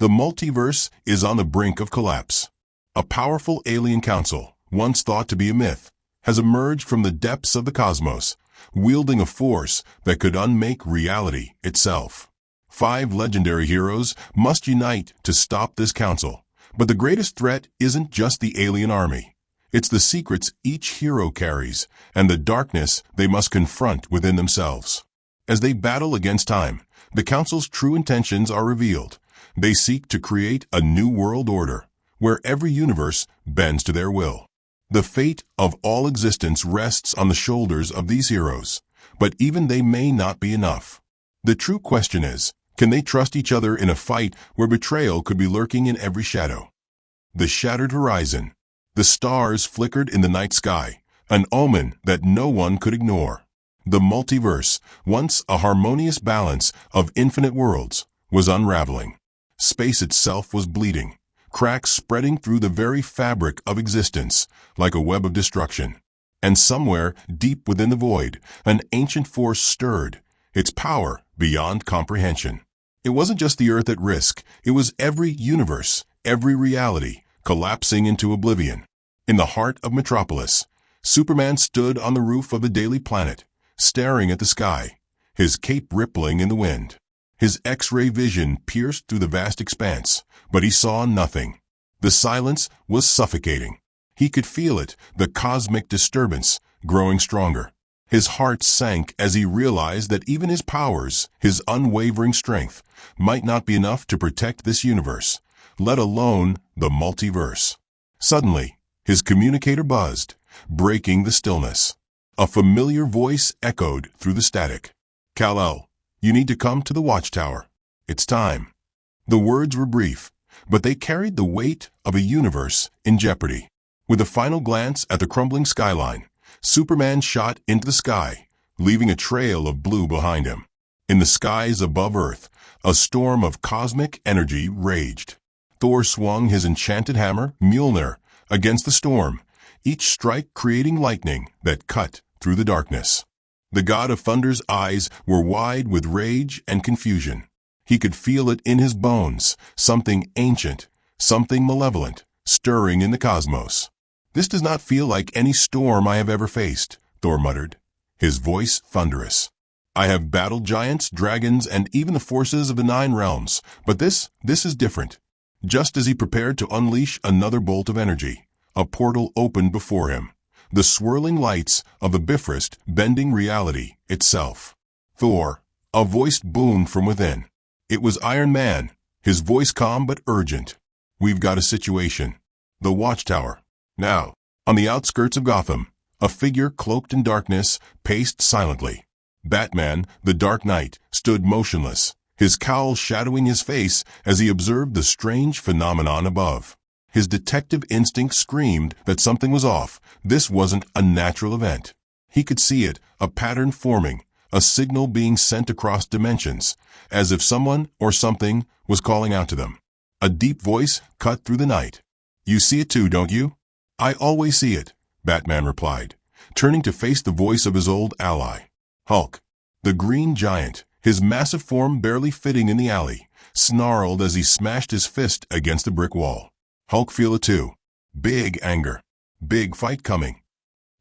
The multiverse is on the brink of collapse. A powerful alien council, once thought to be a myth, has emerged from the depths of the cosmos, wielding a force that could unmake reality itself. 5 legendary heroes must unite to stop this council. But the greatest threat isn't just the alien army. It's the secrets each hero carries and the darkness they must confront within themselves. As they battle against time, the council's true intentions are revealed. They seek to create a new world order, where every universe bends to their will. The fate of all existence rests on the shoulders of these heroes, but even they may not be enough. The true question is, can they trust each other in a fight where betrayal could be lurking in every shadow? The shattered horizon. The stars flickered in the night sky, an omen that no one could ignore. The multiverse, once a harmonious balance of infinite worlds, was unraveling. Space itself was bleeding, cracks spreading through the very fabric of existence, like a web of destruction. And somewhere, deep within the void, an ancient force stirred, its power beyond comprehension. It wasn't just the Earth at risk, it was every universe, every reality, collapsing into oblivion. In the heart of Metropolis, Superman stood on the roof of the Daily Planet, staring at the sky, his cape rippling in the wind. His X-ray vision pierced through the vast expanse, but he saw nothing. The silence was suffocating. He could feel it, the cosmic disturbance, growing stronger. His heart sank as he realized that even his powers, his unwavering strength, might not be enough to protect this universe, let alone the multiverse. Suddenly, his communicator buzzed, breaking the stillness. A familiar voice echoed through the static. "Kal-El, you need to come to the watchtower. It's time." The words were brief, but they carried the weight of a universe in jeopardy. With a final glance at the crumbling skyline, Superman shot into the sky, leaving a trail of blue behind him. In the skies above Earth, a storm of cosmic energy raged. Thor swung his enchanted hammer, Mjolnir, against the storm, each strike creating lightning that cut through the darkness. The god of thunder's eyes were wide with rage and confusion. He could feel it in his bones, something ancient, something malevolent, stirring in the cosmos. "This does not feel like any storm I have ever faced," Thor muttered, his voice thunderous. "I have battled giants, dragons, and even the forces of the 9 realms, but this is different." Just as he prepared to unleash another bolt of energy, a portal opened before him, the swirling lights of the Bifrost bending reality itself. "Thor," a voice boomed from within. It was Iron Man, his voice calm but urgent. "We've got a situation. The watchtower." Now, on the outskirts of Gotham, a figure cloaked in darkness paced silently. Batman, the Dark Knight, stood motionless, his cowl shadowing his face as he observed the strange phenomenon above. His detective instinct screamed that something was off. This wasn't a natural event. He could see it, a pattern forming, a signal being sent across dimensions, as if someone or something was calling out to them. A deep voice cut through the night. "You see it too, don't you?" "I always see it," Batman replied, turning to face the voice of his old ally. Hulk, the green giant, his massive form barely fitting in the alley, snarled as he smashed his fist against the brick wall. Hulk feel it too. Big anger. Big fight coming.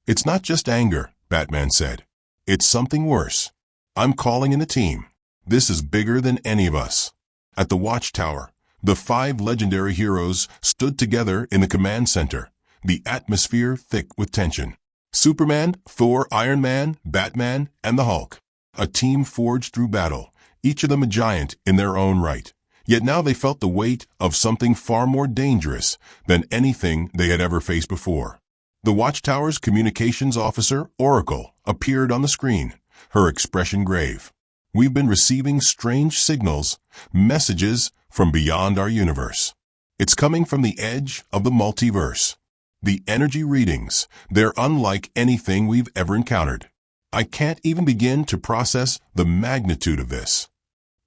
"It's not just anger," Batman said. "It's something worse. I'm calling in a team. This is bigger than any of us." At the watchtower, the 5 legendary heroes stood together in the command center, the atmosphere thick with tension. Superman, Thor, Iron Man, Batman, and the Hulk. A team forged through battle, each of them a giant in their own right. Yet now they felt the weight of something far more dangerous than anything they had ever faced before. The Watchtower's communications officer, Oracle, appeared on the screen, her expression grave. "We've been receiving strange signals, messages from beyond our universe. It's coming from the edge of the multiverse. The energy readings, they're unlike anything we've ever encountered. I can't even begin to process the magnitude of this."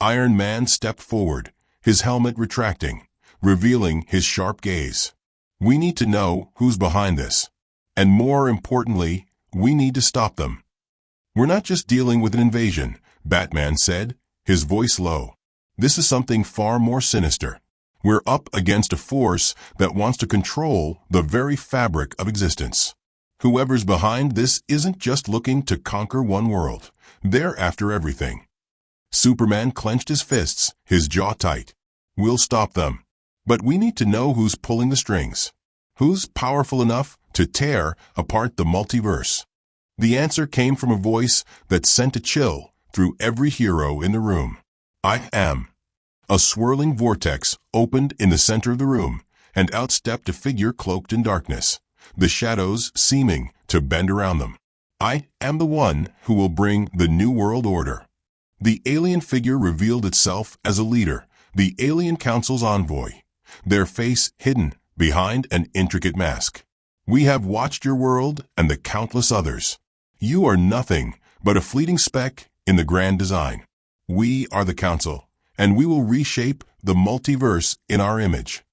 Iron Man stepped forward, his helmet retracting, revealing his sharp gaze. "We need to know who's behind this. And more importantly, we need to stop them." "We're not just dealing with an invasion," Batman said, his voice low. "This is something far more sinister. We're up against a force that wants to control the very fabric of existence. Whoever's behind this isn't just looking to conquer one world. They're after everything. Superman clenched his fists, his jaw tight. We'll stop them. But we need to know who's pulling the strings. Who's powerful enough to tear apart the multiverse? The answer came from a voice that sent a chill through every hero in the room. I am. A swirling vortex opened in the center of the room, and out stepped a figure cloaked in darkness, the shadows seeming to bend around them. I am the one who will bring the new world order. The alien figure revealed itself as a leader, the Alien Council's envoy, their face hidden behind an intricate mask. We have watched your world and the countless others. You are nothing but a fleeting speck in the grand design. We are the Council, and we will reshape the multiverse in our image.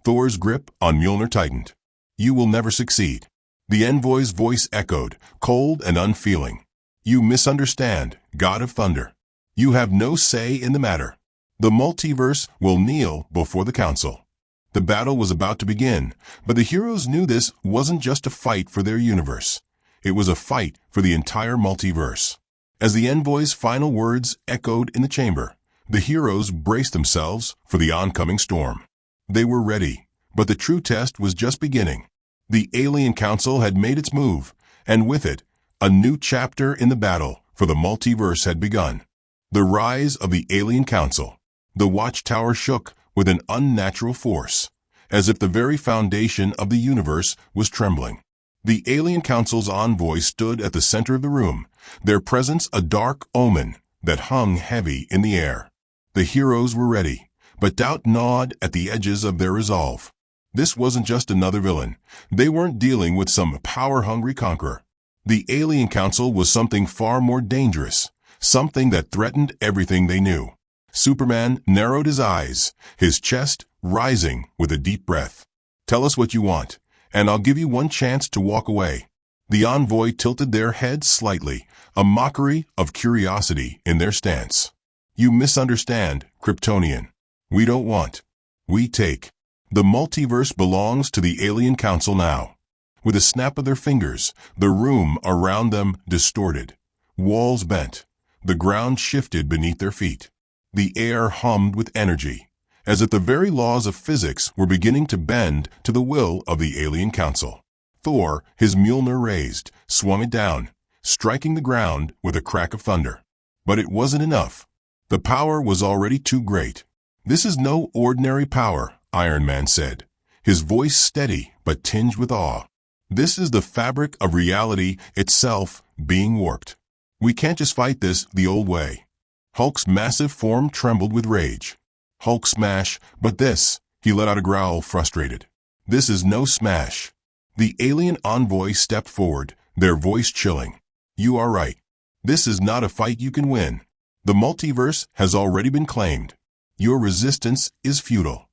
Thor's grip on Mjolnir tightened. You will never succeed. The envoy's voice echoed, cold and unfeeling. You misunderstand, God of Thunder. You have no say in the matter. The multiverse will kneel before the Council. The battle was about to begin, but the heroes knew this wasn't just a fight for their universe. It was a fight for the entire multiverse. As the envoy's final words echoed in the chamber, the heroes braced themselves for the oncoming storm. They were ready, but the true test was just beginning. The Alien Council had made its move, and with it, a new chapter in the battle for the multiverse had begun. The rise of the Alien Council. The watchtower shook with an unnatural force, as if the very foundation of the universe was trembling. The Alien Council's envoy stood at the center of the room, their presence a dark omen that hung heavy in the air. The heroes were ready, but doubt gnawed at the edges of their resolve. This wasn't just another villain. They weren't dealing with some power-hungry conqueror. The Alien Council was something far more dangerous, something that threatened everything they knew. Superman narrowed his eyes, his chest rising with a deep breath. Tell us what you want, and I'll give you one chance to walk away. The envoy tilted their heads slightly, a mockery of curiosity in their stance. You misunderstand, Kryptonian. We don't want. We take. The multiverse belongs to the Alien Council now. With a snap of their fingers, the room around them distorted. Walls bent. The ground shifted beneath their feet. The air hummed with energy, as if the very laws of physics were beginning to bend to the will of the Alien Council. Thor, his Mjolnir raised, swung it down, striking the ground with a crack of thunder. But it wasn't enough. The power was already too great. This is no ordinary power, Iron Man said, his voice steady but tinged with awe. This is the fabric of reality itself being warped. We can't just fight this the old way. Hulk's massive form trembled with rage. Hulk smash, but this, he let out a growl, frustrated. This is no smash. The alien envoy stepped forward, their voice chilling. You are right. This is not a fight you can win. The multiverse has already been claimed. Your resistance is futile.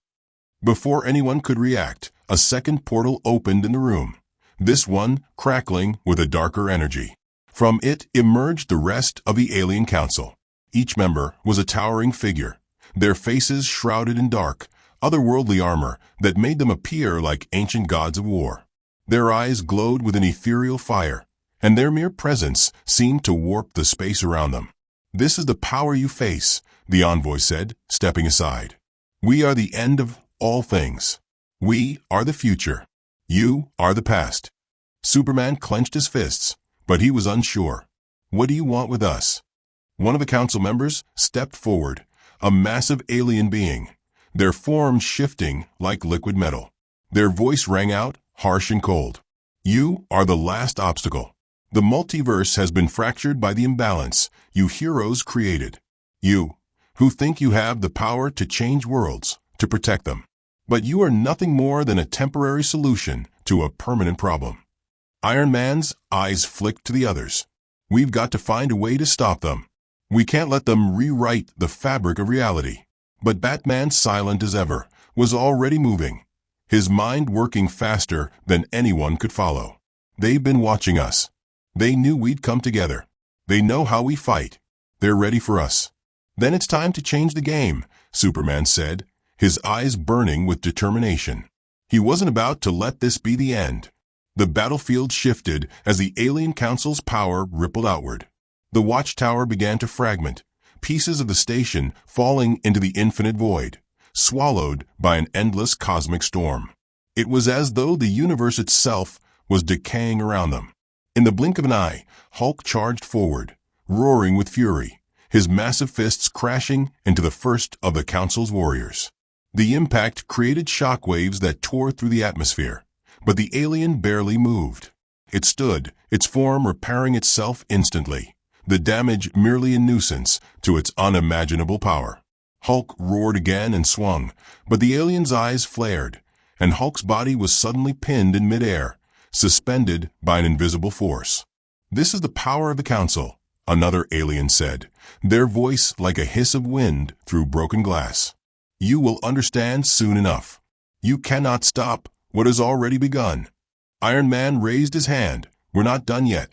Before anyone could react, a second portal opened in the room, this one crackling with a darker energy. From it emerged the rest of the Alien Council. Each member was a towering figure, their faces shrouded in dark, otherworldly armor that made them appear like ancient gods of war. Their eyes glowed with an ethereal fire, and their mere presence seemed to warp the space around them. This is the power you face, the envoy said, stepping aside. We are the end of all things. We are the future. You are the past. Superman clenched his fists, but he was unsure. What do you want with us? One of the council members stepped forward, a massive alien being, their form shifting like liquid metal. Their voice rang out, harsh and cold. You are the last obstacle. The multiverse has been fractured by the imbalance you heroes created. You, who think you have the power to change worlds, to protect them. But you are nothing more than a temporary solution to a permanent problem. Iron Man's eyes flicked to the others. We've got to find a way to stop them. We can't let them rewrite the fabric of reality. But Batman, silent as ever, was already moving, his mind working faster than anyone could follow. They've been watching us. They knew we'd come together. They know how we fight. They're ready for us. Then it's time to change the game, Superman said, his eyes burning with determination. He wasn't about to let this be the end. The battlefield shifted as the alien council's power rippled outward. The watchtower began to fragment, pieces of the station falling into the infinite void, swallowed by an endless cosmic storm. It was as though the universe itself was decaying around them. In the blink of an eye, Hulk charged forward, roaring with fury, his massive fists crashing into the first of the Council's warriors. The impact created shockwaves that tore through the atmosphere, but the alien barely moved. It stood, its form repairing itself instantly, the damage merely a nuisance to its unimaginable power. Hulk roared again and swung, but the alien's eyes flared, and Hulk's body was suddenly pinned in midair, suspended by an invisible force. "This is the power of the Council," another alien said, their voice like a hiss of wind through broken glass. "You will understand soon enough. You cannot stop what has already begun." Iron Man raised his hand. "We're not done yet."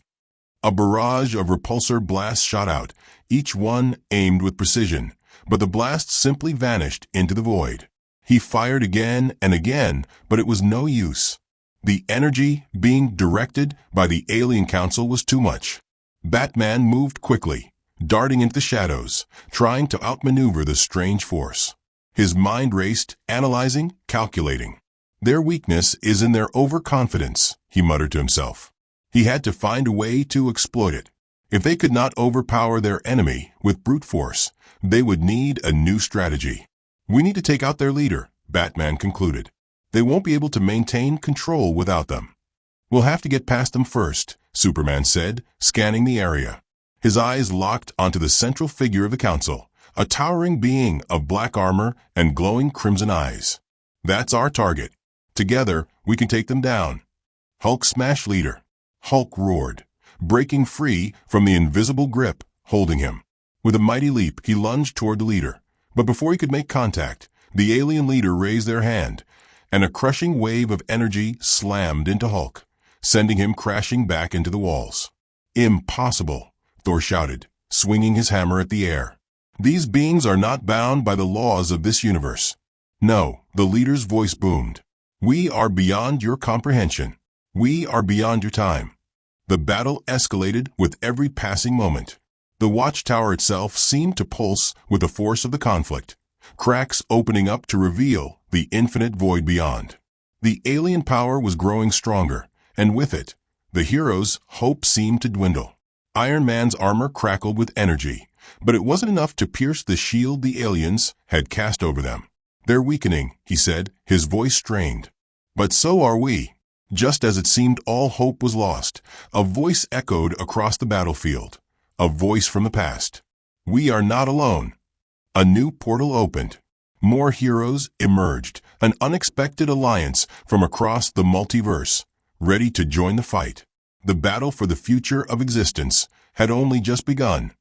A barrage of repulsor blasts shot out, each one aimed with precision, but the blasts simply vanished into the void. He fired again and again, but it was no use. The energy being directed by the Alien Council was too much. Batman moved quickly, darting into the shadows, trying to outmaneuver the strange force. His mind raced, analyzing, calculating. "Their weakness is in their overconfidence," he muttered to himself. He had to find a way to exploit it. If they could not overpower their enemy with brute force, they would need a new strategy. "We need to take out their leader," Batman concluded. "They won't be able to maintain control without them." "We'll have to get past them first," Superman said, scanning the area. His eyes locked onto the central figure of the Council, a towering being of black armor and glowing crimson eyes. "That's our target. Together, we can take them down." "Hulk smash leader." Hulk roared, breaking free from the invisible grip holding him. With a mighty leap, he lunged toward the leader. But before he could make contact, the alien leader raised their hand, and a crushing wave of energy slammed into Hulk, sending him crashing back into the walls. "Impossible," Thor shouted, swinging his hammer at the air. "These beings are not bound by the laws of this universe." "No," the leader's voice boomed. "We are beyond your comprehension. We are beyond your time." The battle escalated with every passing moment. The watchtower itself seemed to pulse with the force of the conflict, cracks opening up to reveal the infinite void beyond. The alien power was growing stronger, and with it, the heroes' hope seemed to dwindle. Iron Man's armor crackled with energy, but it wasn't enough to pierce the shield the aliens had cast over them. "They're weakening," he said, his voice strained. "But so are we." Just as it seemed all hope was lost, a voice echoed across the battlefield, a voice from the past. "We are not alone." A new portal opened. More heroes emerged, an unexpected alliance from across the multiverse, ready to join the fight. The battle for the future of existence had only just begun.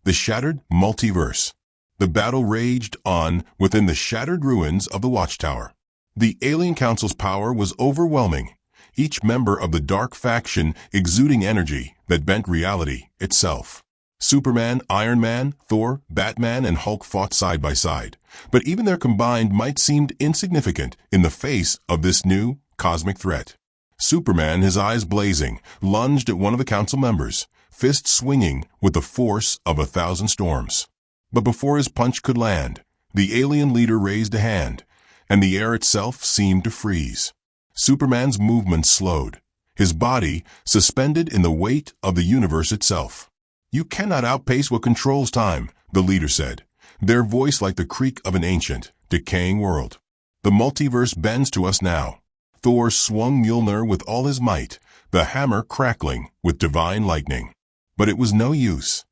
The shattered multiverse. The battle raged on within the shattered ruins of the Watchtower. The Alien Council's power was overwhelming, each member of the dark faction exuding energy that bent reality itself. Superman, Iron Man, Thor, Batman, and Hulk fought side by side, but even their combined might seemed insignificant in the face of this new cosmic threat. Superman, his eyes blazing, lunged at one of the council members, fist swinging with the force of 1,000 storms. But before his punch could land, the alien leader raised a hand, and the air itself seemed to freeze. Superman's movement slowed, his body suspended in the weight of the universe itself. "You cannot outpace what controls time," the leader said, their voice like the creak of an ancient, decaying world. "The multiverse bends to us now." Thor swung Mjolnir with all his might, the hammer crackling with divine lightning. But it was no use.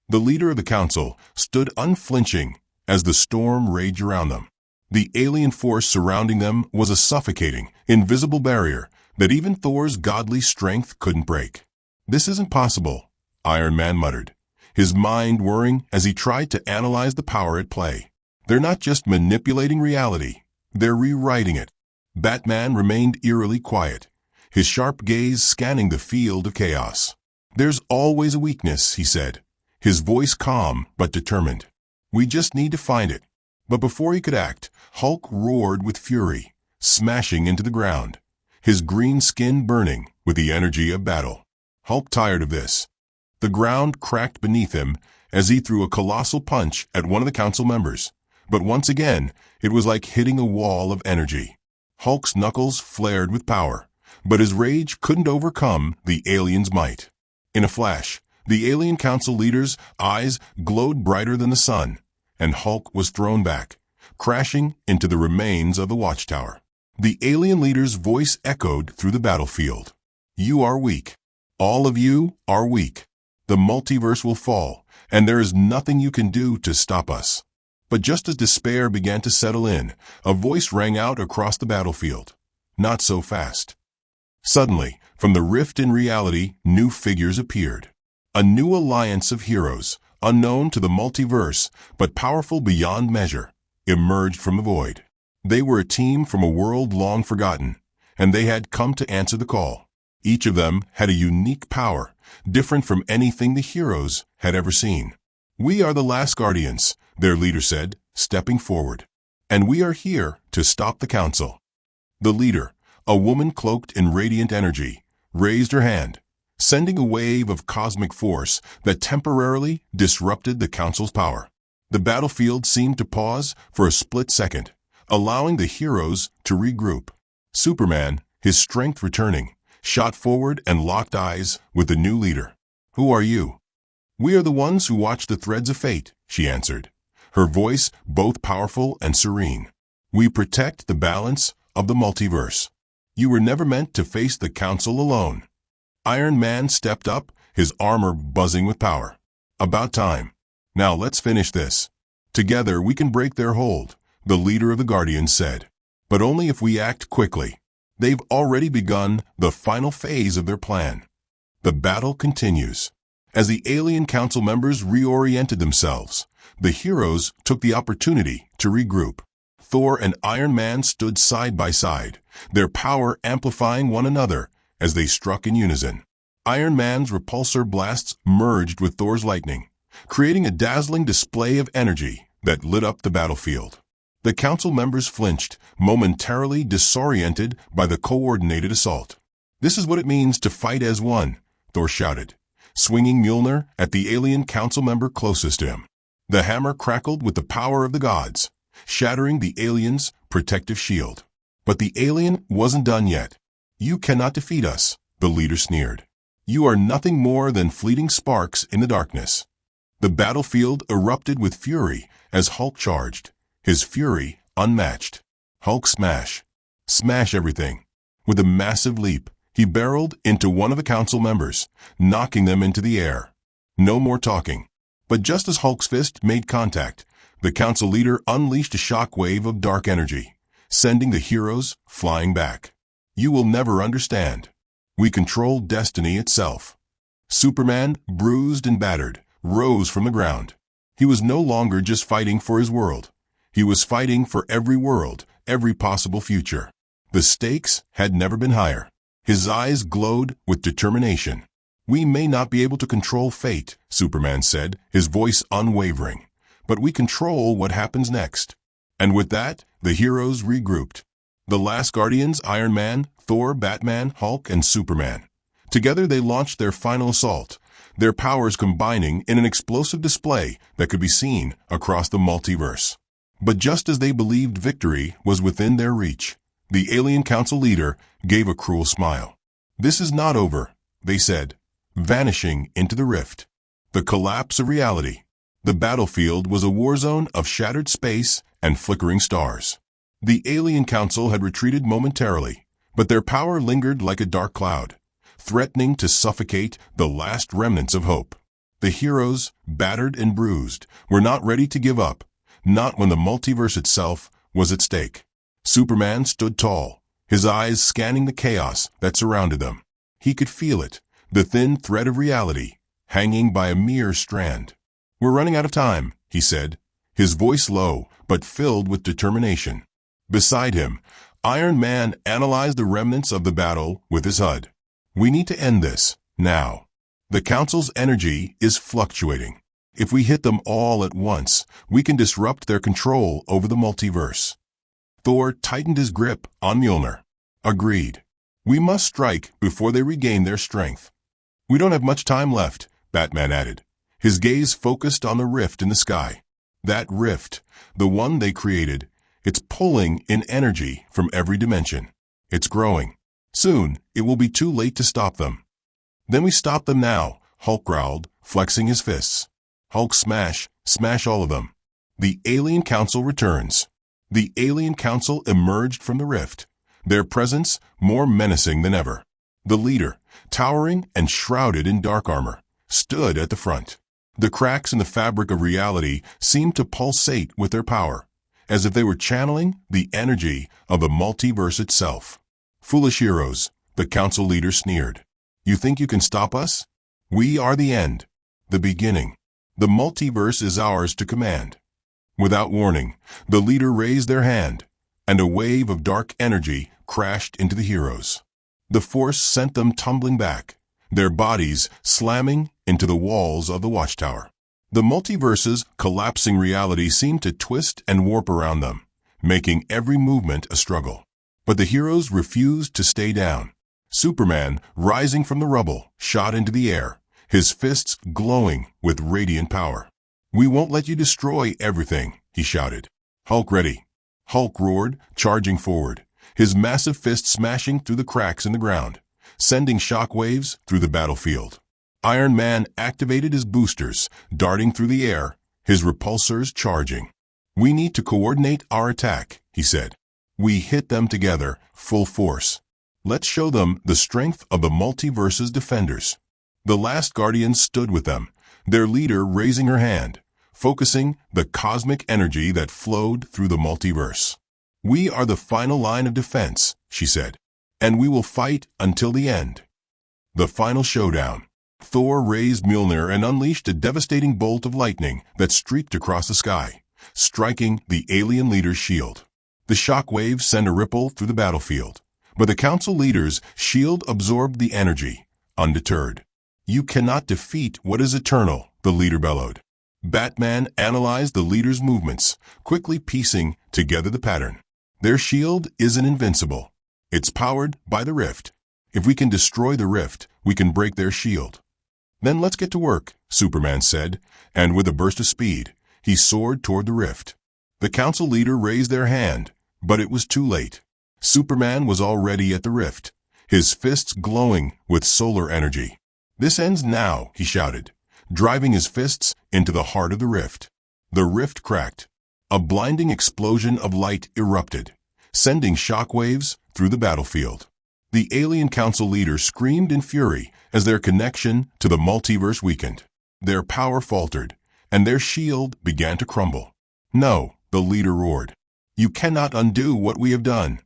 The leader of the council stood unflinching as the storm raged around them. The alien force surrounding them was a suffocating, invisible barrier that even Thor's godly strength couldn't break. "This isn't possible," Iron Man muttered, his mind whirring as he tried to analyze the power at play. "They're not just manipulating reality, they're rewriting it." Batman remained eerily quiet, his sharp gaze scanning the field of chaos. "There's always a weakness," he said, his voice calm but determined. "We just need to find it." But before he could act, Hulk roared with fury, smashing into the ground, his green skin burning with the energy of battle. Hulk tired of this. The ground cracked beneath him as he threw a colossal punch at one of the council members. But once again, it was like hitting a wall of energy. Hulk's knuckles flared with power, but his rage couldn't overcome the alien's might. In a flash, the alien council leader's eyes glowed brighter than the sun, and Hulk was thrown back, crashing into the remains of the watchtower. The alien leader's voice echoed through the battlefield. "You are weak. All of you are weak. The multiverse will fall, and there is nothing you can do to stop us." But just as despair began to settle in, a voice rang out across the battlefield. "Not so fast." Suddenly, from the rift in reality, new figures appeared. A new alliance of heroes, unknown to the multiverse, but powerful beyond measure, emerged from the void. They were a team from a world long forgotten, and they had come to answer the call. Each of them had a unique power, different from anything the heroes had ever seen. "We are the last guardians," their leader said, stepping forward. "And we are here to stop the council." The leader, a woman cloaked in radiant energy, raised her hand, sending a wave of cosmic force that temporarily disrupted the council's power. The battlefield seemed to pause for a split second, allowing the heroes to regroup. Superman, his strength returning, shot forward and locked eyes with the new leader. "Who are you?" "We are the ones who watch the threads of fate," she answered, her voice both powerful and serene. "We protect the balance of the multiverse. You were never meant to face the council alone." Iron Man stepped up, his armor buzzing with power. "About time. Now let's finish this. Together we can break their hold," the leader of the Guardians said. "But only if we act quickly. They've already begun the final phase of their plan." The battle continues. As the alien council members reoriented themselves, the heroes took the opportunity to regroup. Thor and Iron Man stood side by side, their power amplifying one another as they struck in unison. Iron Man's repulsor blasts merged with Thor's lightning, creating a dazzling display of energy that lit up the battlefield. The council members flinched, momentarily disoriented by the coordinated assault. "This is what it means to fight as one," Thor shouted, swinging Mjolnir at the alien council member closest to him. The hammer crackled with the power of the gods, shattering the alien's protective shield. But the alien wasn't done yet. "You cannot defeat us," the leader sneered. "You are nothing more than fleeting sparks in the darkness." The battlefield erupted with fury as Hulk charged, his fury unmatched. Hulk smash. Smash everything. With a massive leap, he barreled into one of the council members, knocking them into the air. No more talking. But just as Hulk's fist made contact, the council leader unleashed a shockwave of dark energy, sending the heroes flying back. "You will never understand. We control destiny itself." Superman, bruised and battered, rose from the ground. He was no longer just fighting for his world. He was fighting for every world, every possible future. The stakes had never been higher. His eyes glowed with determination. "We may not be able to control fate," Superman said, his voice unwavering, "but we control what happens next." And with that, the heroes regrouped. The last Guardians, Iron Man, Thor, Batman, Hulk, and Superman. Together they launched their final assault, their powers combining in an explosive display that could be seen across the multiverse. But just as they believed victory was within their reach, the alien council leader gave a cruel smile. "This is not over," they said, vanishing into the rift. The collapse of reality. The battlefield was a war zone of shattered space and flickering stars. The alien council had retreated momentarily, but their power lingered like a dark cloud, threatening to suffocate the last remnants of hope. The heroes, battered and bruised, were not ready to give up, not when the multiverse itself was at stake. Superman stood tall, his eyes scanning the chaos that surrounded them. He could feel it, the thin thread of reality, hanging by a mere strand. "We're running out of time," he said, his voice low but filled with determination. Beside him, Iron Man analyzed the remnants of the battle with his HUD. "We need to end this, now. The Council's energy is fluctuating. If we hit them all at once, we can disrupt their control over the multiverse. Thor tightened his grip on Mjolnir. Agreed. We must strike before they regain their strength. We don't have much time left, Batman added, his gaze focused on the rift in the sky. That rift, the one they created, it's pulling in energy from every dimension. It's growing. Soon, it will be too late to stop them. Then we stop them now, Hulk growled, flexing his fists. Hulk smash, smash all of them. The Alien Council returns. The Alien Council emerged from the rift, their presence more menacing than ever. The leader, towering and shrouded in dark armor, stood at the front. The cracks in the fabric of reality seemed to pulsate with their power, as if they were channeling the energy of the multiverse itself. Foolish heroes, the council leader sneered. You think you can stop us? We are the end, the beginning. The multiverse is ours to command. Without warning, the leader raised their hand, and a wave of dark energy crashed into the heroes. The force sent them tumbling back, their bodies slamming into the walls of the watchtower. The multiverse's collapsing reality seemed to twist and warp around them, making every movement a struggle. But the heroes refused to stay down. Superman, rising from the rubble, shot into the air, his fists glowing with radiant power. We won't let you destroy everything, he shouted. Hulk ready. Hulk roared, charging forward, his massive fist smashing through the cracks in the ground, sending shockwaves through the battlefield. Iron Man activated his boosters, darting through the air, his repulsors charging. We need to coordinate our attack, he said. We hit them together, full force. Let's show them the strength of the multiverse's defenders. The last Guardians stood with them, their leader raising her hand, focusing the cosmic energy that flowed through the multiverse. We are the final line of defense, she said, and we will fight until the end. The final showdown. Thor raised Mjolnir and unleashed a devastating bolt of lightning that streaked across the sky, striking the alien leader's shield. The shockwaves sent a ripple through the battlefield, but the council leader's shield absorbed the energy, undeterred. You cannot defeat what is eternal, the leader bellowed. Batman analyzed the leader's movements, quickly piecing together the pattern. Their shield isn't invincible. It's powered by the rift. If we can destroy the rift, we can break their shield. Then let's get to work, Superman said, and with a burst of speed, he soared toward the rift. The council leader raised their hand, but it was too late. Superman was already at the rift, his fists glowing with solar energy. This ends now, he shouted, driving his fists into the heart of the rift. The rift cracked. A blinding explosion of light erupted, sending shockwaves through the battlefield. The Alien Council leader screamed in fury as their connection to the multiverse weakened. Their power faltered, and their shield began to crumble. No, the leader roared. You cannot undo what we have done.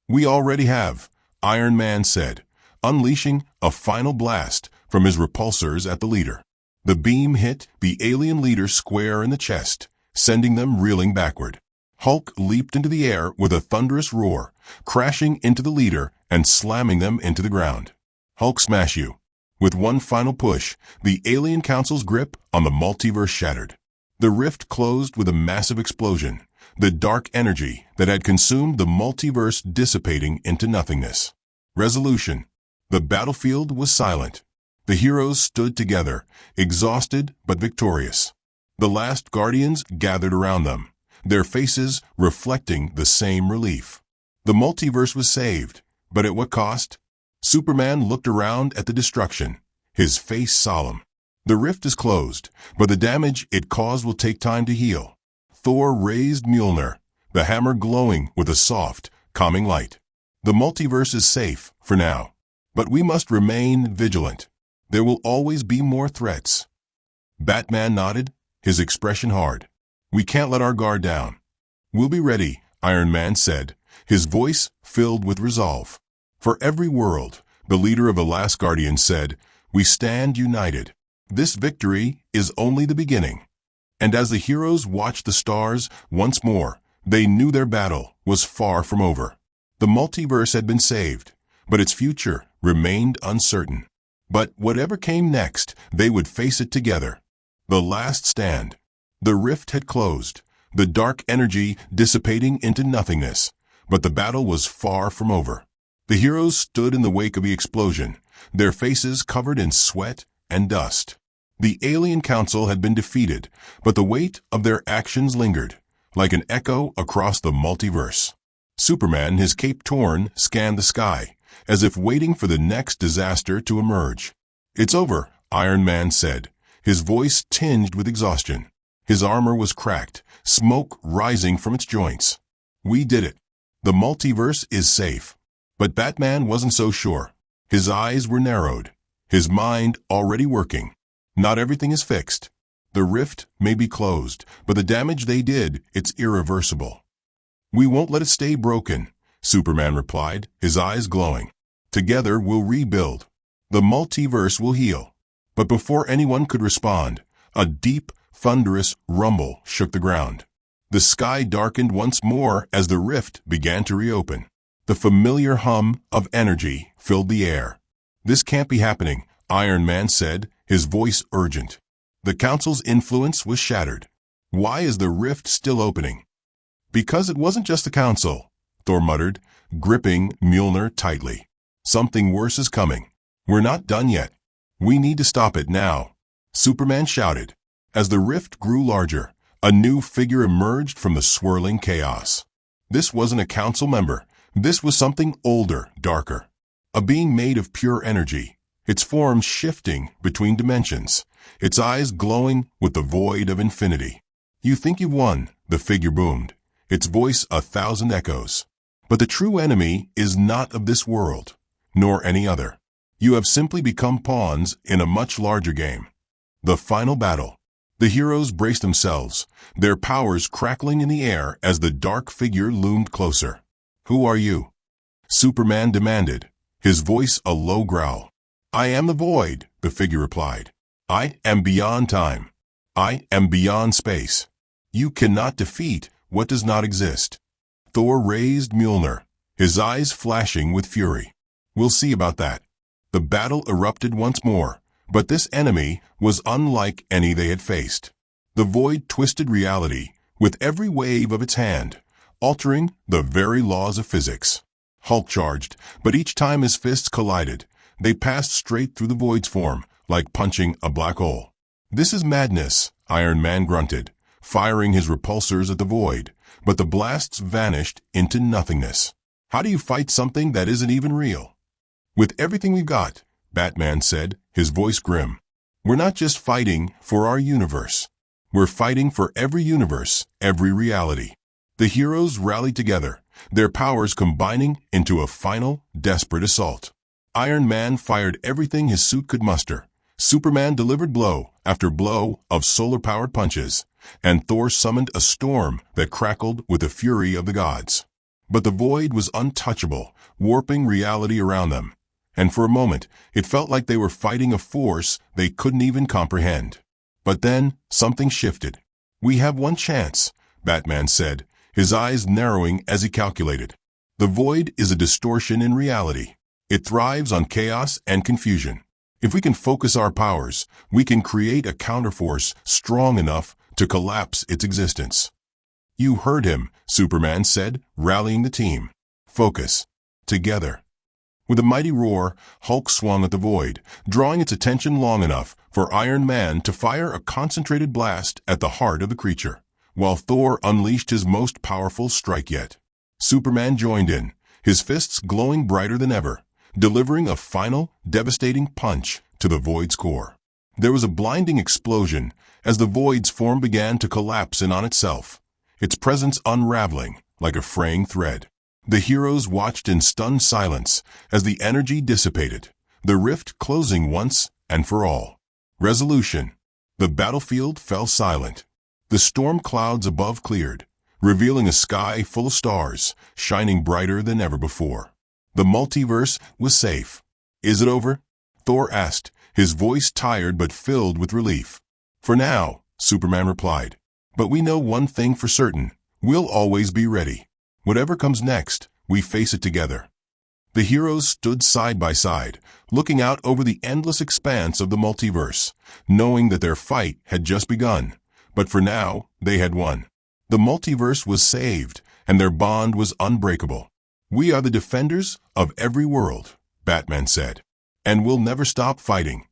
We already have, Iron Man said, unleashing a final blast from his repulsors at the leader. The beam hit the alien leader square in the chest, sending them reeling backward. Hulk leaped into the air with a thunderous roar, crashing into the leader and slamming them into the ground. Hulk smash you. With one final push, the Alien Council's grip on the multiverse shattered. The rift closed with a massive explosion, the dark energy that had consumed the multiverse dissipating into nothingness. Resolution. The battlefield was silent. The heroes stood together, exhausted but victorious. The last Guardians gathered around them, their faces reflecting the same relief. The multiverse was saved, but at what cost? Superman looked around at the destruction, his face solemn. The rift is closed, but the damage it caused will take time to heal. Thor raised Mjolnir, the hammer glowing with a soft, calming light. The multiverse is safe, for now. But we must remain vigilant. There will always be more threats. Batman nodded, his expression hard. We can't let our guard down. We'll be ready, Iron Man said, his voice filled with resolve. For every world, the leader of the last Guardian said, we stand united. This victory is only the beginning. And as the heroes watched the stars once more, they knew their battle was far from over. The multiverse had been saved, but its future remained uncertain. But whatever came next, they would face it together. The last stand. The rift had closed, the dark energy dissipating into nothingness, but the battle was far from over. The heroes stood in the wake of the explosion, their faces covered in sweat and dust. The alien council had been defeated, but the weight of their actions lingered, like an echo across the multiverse. Superman, his cape torn, scanned the sky, as if waiting for the next disaster to emerge. "It's over," Iron Man said, his voice tinged with exhaustion. His armor was cracked, smoke rising from its joints. "We did it. The multiverse is safe." But Batman wasn't so sure. His eyes were narrowed, his mind already working. Not everything is fixed. The rift may be closed, but the damage they did, it's irreversible. "We won't let it stay broken," Superman replied, his eyes glowing. "Together we'll rebuild. The multiverse will heal." But before anyone could respond, a deep, thunderous rumble shook the ground. The sky darkened once more as the rift began to reopen. The familiar hum of energy filled the air. "This can't be happening," Iron Man said, his voice urgent. The council's influence was shattered. "Why is the rift still opening?" "Because it wasn't just the council," Thor muttered, gripping Mjolnir tightly. "Something worse is coming. We're not done yet. We need to stop it now," Superman shouted. As the rift grew larger, a new figure emerged from the swirling chaos. This wasn't a council member. This was something older, darker. A being made of pure energy, its form shifting between dimensions, its eyes glowing with the void of infinity. "You think you've won," the figure boomed, its voice 1,000 echoes. "But the true enemy is not of this world, nor any other. You have simply become pawns in a much larger game." The final battle. The heroes braced themselves, their powers crackling in the air as the dark figure loomed closer. "Who are you?" Superman demanded, his voice a low growl. "I am the void," the figure replied. "I am beyond time. I am beyond space. You cannot defeat what does not exist." Thor raised Mjolnir, his eyes flashing with fury. "We'll see about that." The battle erupted once more, but this enemy was unlike any they had faced. The void twisted reality with every wave of its hand, altering the very laws of physics. Hulk charged, but each time his fists collided, they passed straight through the void's form, like punching a black hole. "This is madness," Iron Man grunted, firing his repulsors at the void, but the blasts vanished into nothingness. "How do you fight something that isn't even real?" "With everything we've got," Batman said, his voice grim. "We're not just fighting for our universe. We're fighting for every universe, every reality." The heroes rallied together, their powers combining into a final, desperate assault. Iron Man fired everything his suit could muster. Superman delivered blow after blow of solar-powered punches, and Thor summoned a storm that crackled with the fury of the gods. But the void was untouchable, warping reality around them. And for a moment, it felt like they were fighting a force they couldn't even comprehend. But then, something shifted. "We have one chance," Batman said, his eyes narrowing as he calculated. "The void is a distortion in reality. It thrives on chaos and confusion. If we can focus our powers, we can create a counterforce strong enough to collapse its existence." "You heard him," Superman said, rallying the team. "Focus. Together." With a mighty roar, Hulk swung at the void, drawing its attention long enough for Iron Man to fire a concentrated blast at the heart of the creature, while Thor unleashed his most powerful strike yet. Superman joined in, his fists glowing brighter than ever, delivering a final, devastating punch to the void's core. There was a blinding explosion as the void's form began to collapse in on itself, its presence unraveling like a fraying thread. The heroes watched in stunned silence as the energy dissipated, the rift closing once and for all. Resolution. The battlefield fell silent. The storm clouds above cleared, revealing a sky full of stars, shining brighter than ever before. The multiverse was safe. "Is it over?" Thor asked, his voice tired but filled with relief. "For now," Superman replied. "But we know one thing for certain. We'll always be ready. Whatever comes next, we face it together." The heroes stood side by side, looking out over the endless expanse of the multiverse, knowing that their fight had just begun. But for now, they had won. The multiverse was saved, and their bond was unbreakable. "We are the defenders of every world," Batman said, "and we'll never stop fighting."